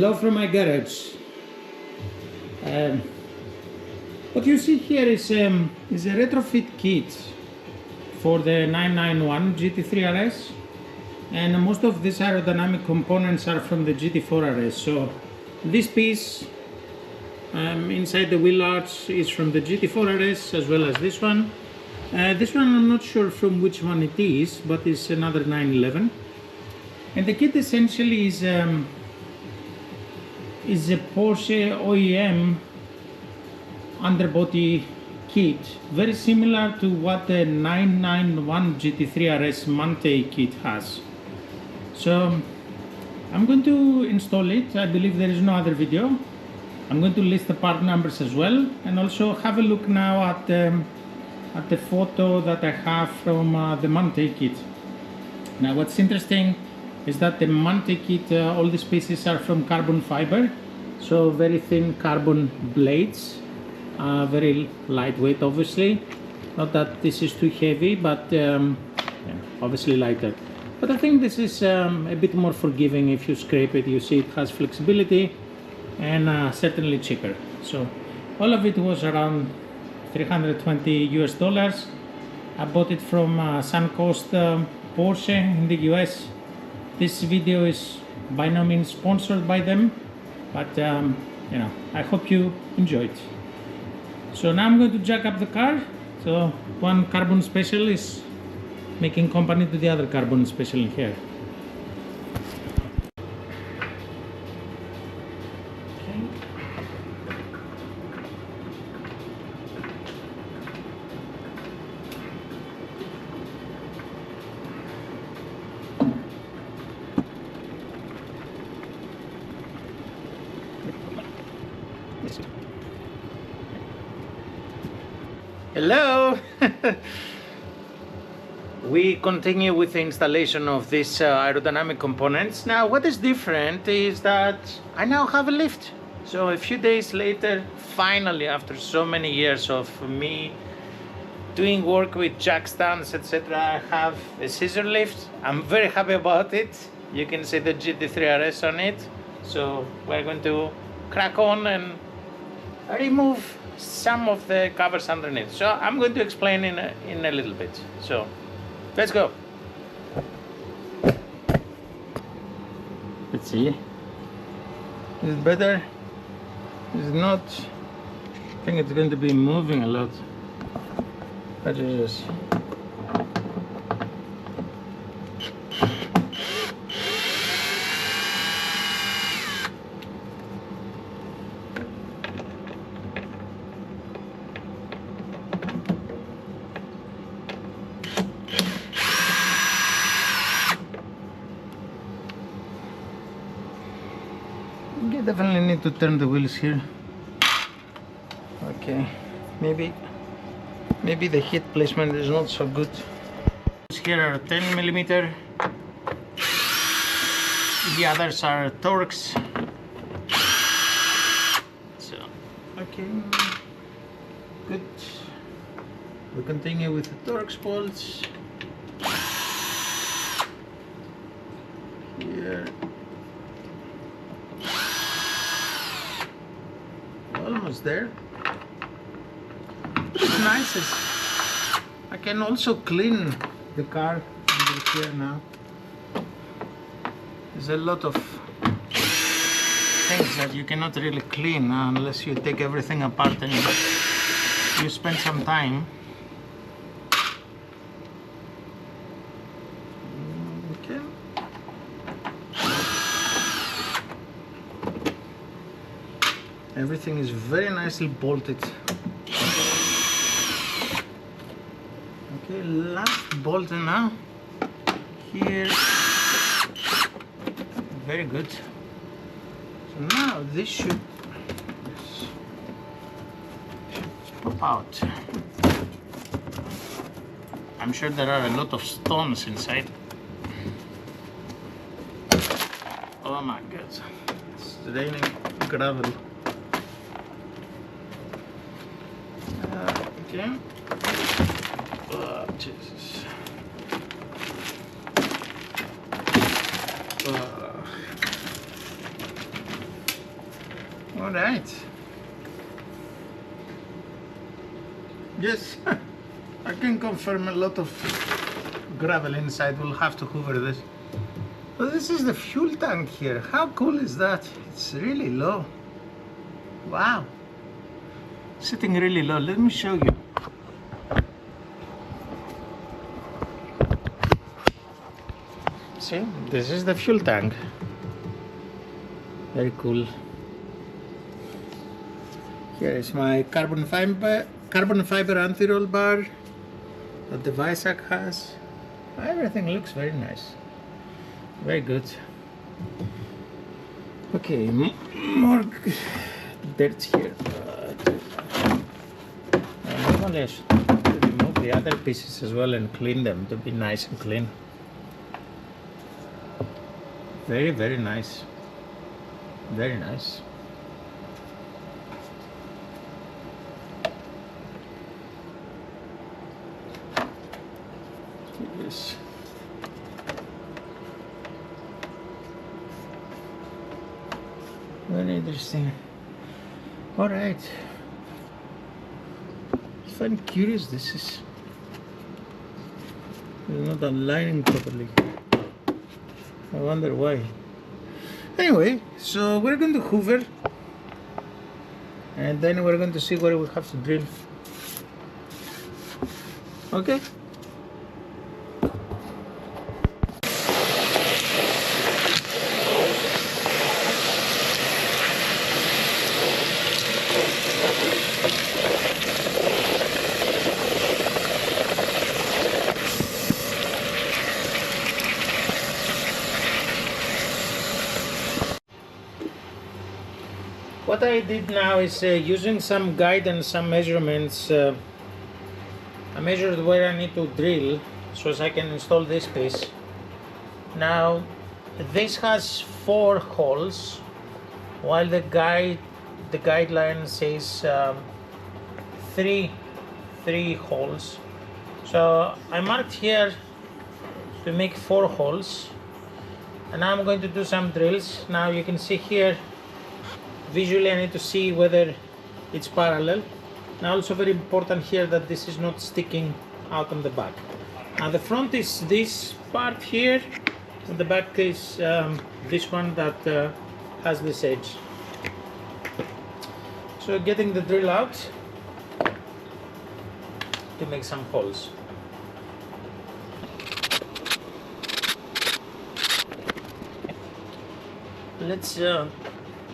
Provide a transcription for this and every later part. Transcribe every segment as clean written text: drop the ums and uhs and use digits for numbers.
Hello from my garage. What you see here is a retrofit kit for the 991 GT3RS, and most of these aerodynamic components are from the GT4RS. So this piece inside the wheel arch is from the GT4RS, as well as this one. This one I'm not sure from which one it is, but it's another 911. And the kit essentially is a Porsche OEM underbody kit, very similar to what the 991 GT3RS Manthey kit has. So I'm going to install it. I believe there is no other video. I'm going to list the part numbers as well, and also have a look now at the photo that I have from the Manthey kit. Now what's interesting is that the Manthey kit, all these pieces are from carbon fiber, so very thin carbon blades, very lightweight obviously. Not that this is too heavy, but yeah, obviously lighter. But I think this is a bit more forgiving. If you scrape it, you see it has flexibility, and certainly cheaper. So all of it was around $320 US. I bought it from Suncoast Porsche in the US. This video is by no means sponsored by them, but you know, I hope you enjoy it. So now I'm going to jack up the car. So one carbon special is making company to the other carbon special here. Hello! We continue with the installation of these aerodynamic components. Now what is different is that I now have a lift. So a few days later, finally, after so many years of me doing work with jack stands, etc., I have a scissor lift. I'm very happy about it. You can see the GT3RS on it. So we're going to crack on and remove some of the covers underneath. So I'm going to explain in a little bit. So let's go. Let's see. Is it better? Is it not? I think it's going to be moving a lot. What is this? You definitely need to turn the wheels here. Okay, maybe the heat placement is not so good. Here are 10mm. The others are Torx. So, okay, good. We continue with the Torx bolts. Here. Almost there. What's nice is I can also clean the car under here now. There's a lot of things that you cannot really clean unless you take everything apart and you spend some time. Okay. Everything is very nicely bolted. Okay, last bolt now. Here. Very good. So now this should pop out. I'm sure there are a lot of stones inside. Oh my god. It's raining gravel. Okay. Oh, Jesus. All right. Yes, I can confirm a lot of gravel inside. We'll have to hoover this. But this is the fuel tank here. How cool is that? It's really low. Wow. Sitting really low. Let me show you. See, this is the fuel tank. Very cool. Here is my carbon fiber anti-roll bar that the Visac has. Everything looks very nice. Very good. Okay, more dirt here. Normally I should remove the other pieces as well and clean them to be nice and clean. Very, very nice. Very nice. Yes. Very interesting. All right. I find curious this is not aligning properly. I wonder why. Anyway, so we're going to hoover and then we're going to see where we have to drill. Okay. What I did now is using some guide and some measurements, I measured where I need to drill so as I can install this piece. Now this has 4 holes while the guideline says 3 holes. So I marked here to make 4 holes and now I'm going to do some drills. Now you can see here visually I need to see whether it's parallel. Now also very important here that this is not sticking out on the back. Now the front is this part here and the back is this one that has this edge. So getting the drill out to make some holes. Let's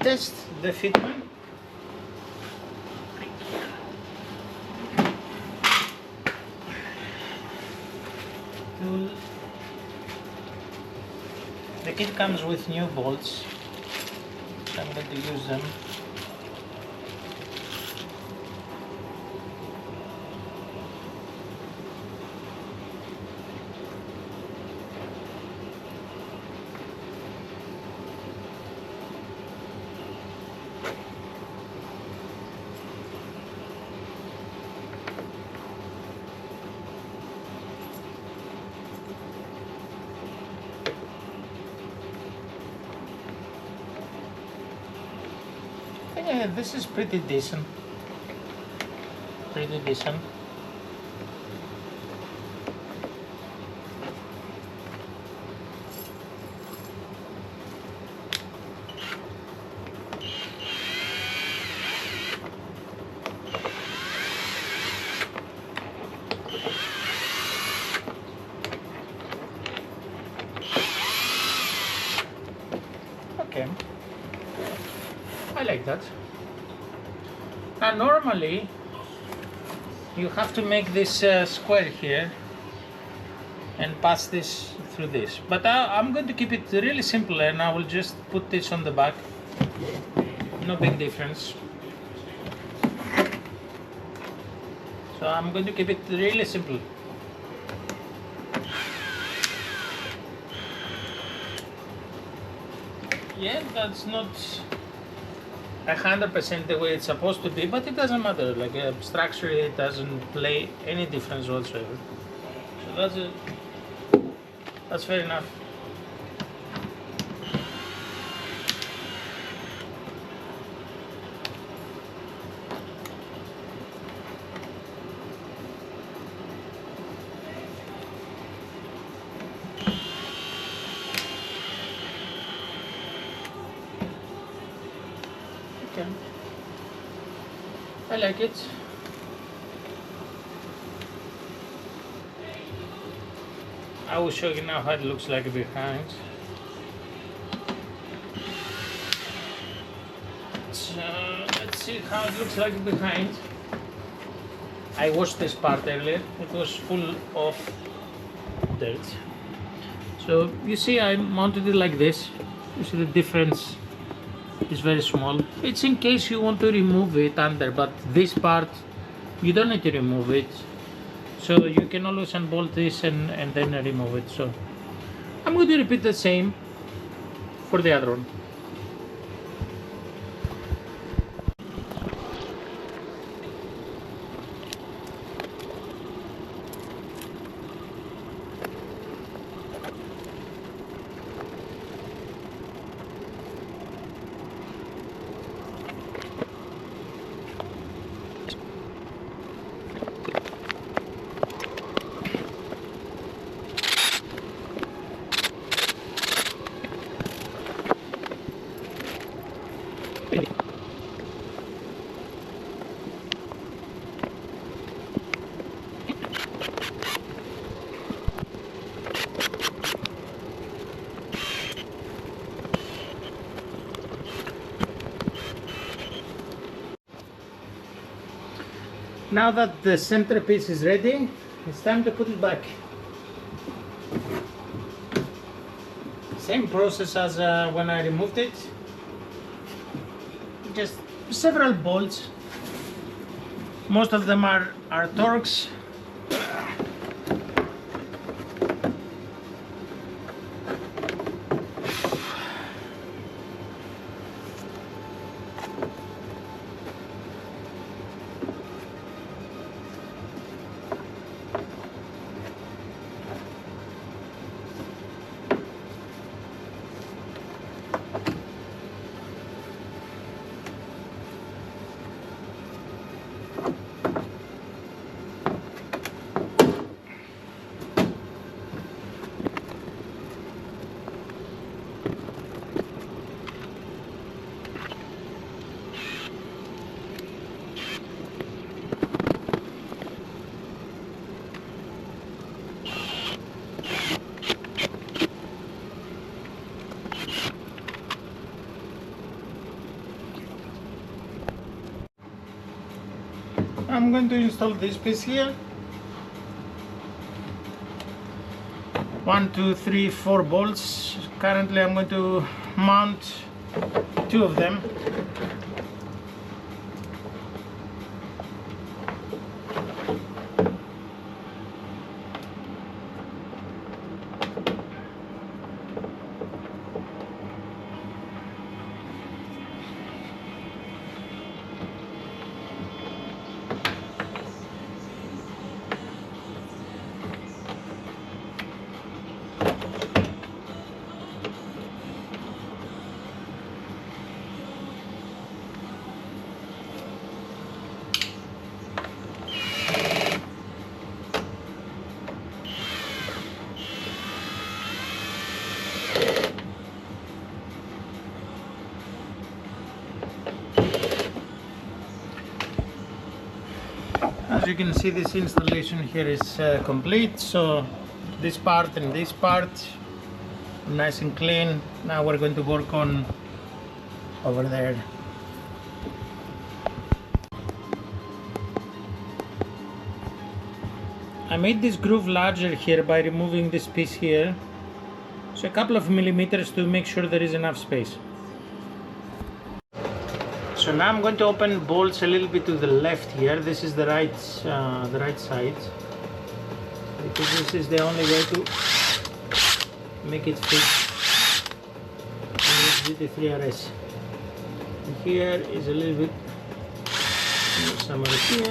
test the fitment. The kit comes with new bolts, so I'm going to use them. Yeah, this is pretty decent. Pretty decent. Okay. I like that. Now normally you have to make this square here and pass this through this, but I'm going to keep it really simple and I will just put this on the back. No big difference. So I'm going to keep it really simple. Yeah, that's not 100% the way it's supposed to be, but it doesn't matter. Like structurally, it doesn't play any difference whatsoever. So that's fair enough. I like it. I will show you now how it looks like behind. So let's see how it looks like behind. I washed this part earlier, it was full of dirt. So you see I mounted it like this. You see the difference is very small. It's in case you want to remove it under, but this part you don't need to remove it. So you can always unbolt this and then remove it. So I'm going to repeat the same for the other one. Now that the centerpiece is ready, it's time to put it back. Same process as when I removed it. Just several bolts. Most of them are Torx. I'm going to install this piece here. 1, 2, 3, 4 bolts. Currently I'm going to mount 2 of them. As you can see, this installation here is complete. So this part and this part nice and clean. Now we're going to work on over there. I made this groove larger here by removing this piece here, so a couple of millimeters to make sure there is enough space. So now I'm going to open bolts a little bit to the left here. This is the right side, because this is the only way to make it fit in the GT3RS. And here is a little bit somewhere here.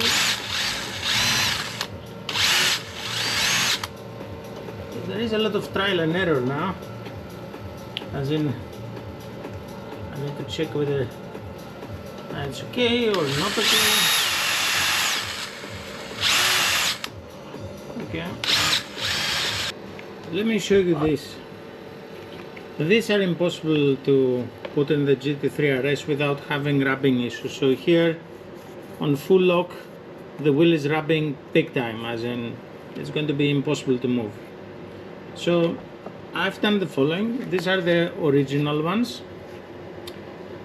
There is a lot of trial and error now, as in I need to check whether it's okay or not okay. Okay, let me show you this. These are impossible to put in the GT3RS without having rubbing issues. So here on full lock the wheel is rubbing big time, as in it's going to be impossible to move. So I've done the following. These are the original ones,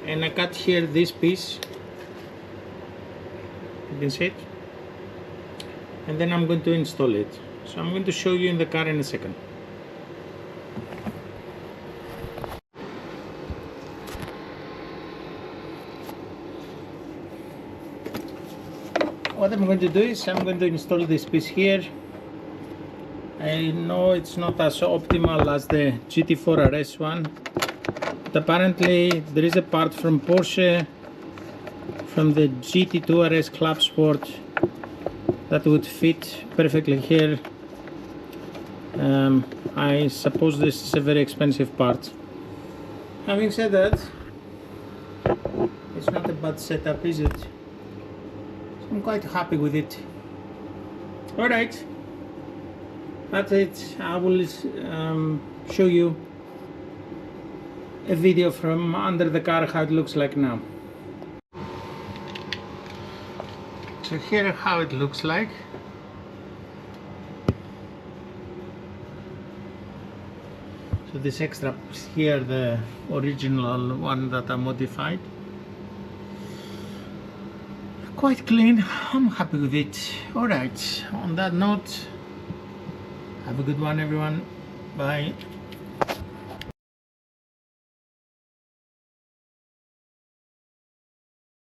and I cut here this piece, you can see it, and then I'm going to install it. So I'm going to show you in the car in a second. What I'm going to do is I'm going to install this piece here. I know it's not as optimal as the GT4RS one, but apparently there is a part from Porsche, from the GT2RS Clubsport, that would fit perfectly here. I suppose this is a very expensive part. Having said that, it's not a bad setup, is it? I'm quite happy with it. Alright, that's it. I will show you a video from under the car how it looks like now. So here how it looks like. So this extra piece here, the original one that I modified. Quite clean. I'm happy with it. Alright, on that note, have a good one everyone. Bye.